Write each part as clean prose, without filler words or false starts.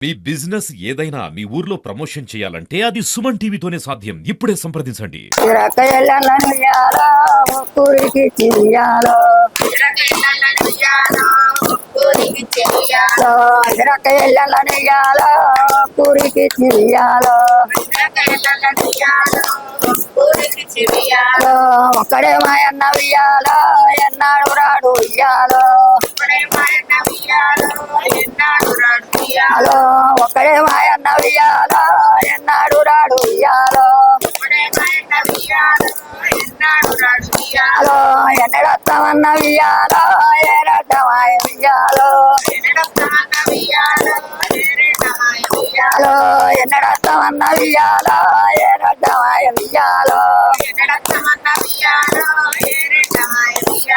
మీ business ఏదైనా మీ ఊర్లో promotion చేయాలంటే అది సుమన్ టీవీతోనే సాధ్యం. ఇప్పుడే సంప్రదించండి. ఒక్కడే మాయన్న వియ్యాలో ఎన్నాడు రాడు ఇయ్యాలో హలో ఒక్కడే మాయన్న వియ్యాలో ఎన్నాడు రాడు ఇయ్యాలో హలో ఎన్నడొస్తామన్న వియ్యాలో ఏరడ్డమాయ వియ్యాలో హలో ఎన్నడొస్తామన్న వియ్యాలో ఏరడ్డమాయ వియ్యాలో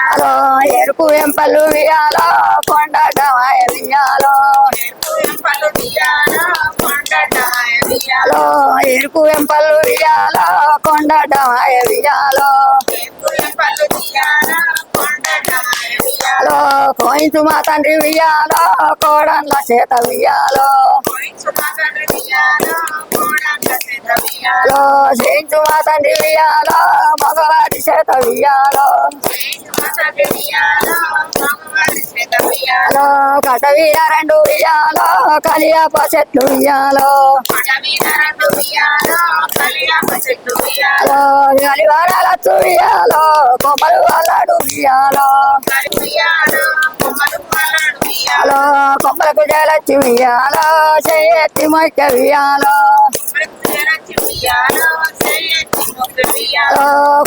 హలో ఎరుకు ఎంపలు వియ్యాలో కొండమాయ వియ్యాలో హలో ఎరుకు ఎంపలు వియ్యాలో కొండమాయ వియ్యాలో హలో కోయించు మా తండ్రి వియ్యాలో కోడన్ల చేత వియ్యాలో హలో చేయించు మా తండ్రి వియ్యాలో మగవారి చేత వియ్యాలో హలో కట వీర రెండు వియ్యాలో కలియాప చెట్లు వియ్యాలో హలో గలివారాలచ్చు వియ్యాలో కొమ్మలు వాళ్ళాడు వియ్యాలో హలో కొమ్మలకు జలచ్చు వియ్యాలో చెయ్యెత్తి మొక్క వియ్యాలో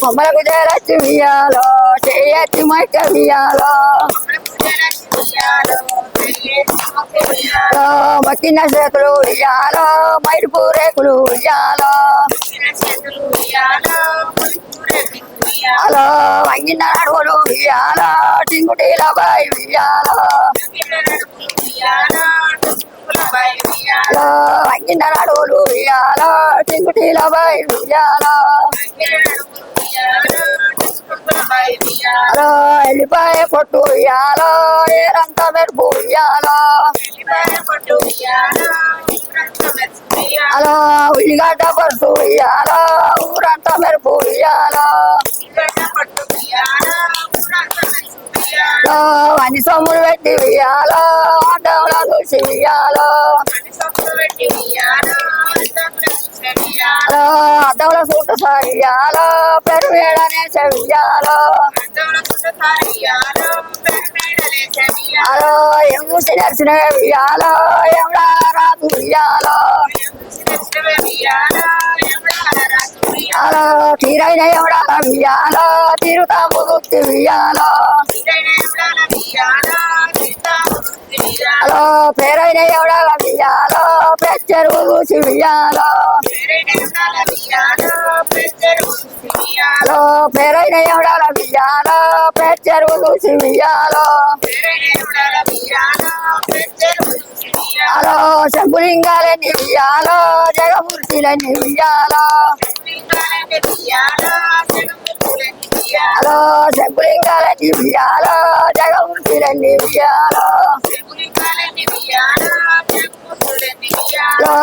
కొమ్మలకు జలచ్చు వియ్యాలో చెయ్యెత్తి మొక్క వియ్యాలో మక్కిన చేతులు ఉయ్యాలో మైరుపు రేకులు ఉయ్యాలో హలో వంగిన నడువులు ఉయ్యాలో టింగుటీల బాయి ఉయ్యాలో హలో వంగిన నడువులు ఉయ్యాలో టింగుటీల బాయి ఉయ్యాలో హలో ఎల్లిపాయ పొట్టు ఉయ్యాలో ఏరంత మెరుపు ఉయ్యాలో హలో ఉల్లిగడ్డ పట్టు ఉయ్యాలో ఊరంతా మెరుపు ఉయ్యాలో హలో అన్ని సొమ్ములు పెట్టి ఉయ్యాలో అడ్డంలో చూసి ఉయ్యాలో హలో అద్దంలో సూట సాగియాలో పెరు వేడనే చెయ్యాలో హలో ఏం చూసి నడిచిన వియ్యాలో ఎవడా రాదు వియ్యాలో హలో తీరైన ఎవడా వియ్యాలో తీరుతా ముగుక్తి వియ్యాలో హలో పేరైన ఎవడా వియ్యాలో పెచ్చరు చూసి వియ్యాలో హలో పేరైన ఎవడా వియ్యాలో పెచ్చరు చూసి వియ్యాలో హలో శంభులింగాలని వియ్యాలో జగమూర్తిలని వియ్యాలో హలో శంభులింగాలని వియ్యాలో జగమూర్తిలని వియ్యాలో హలో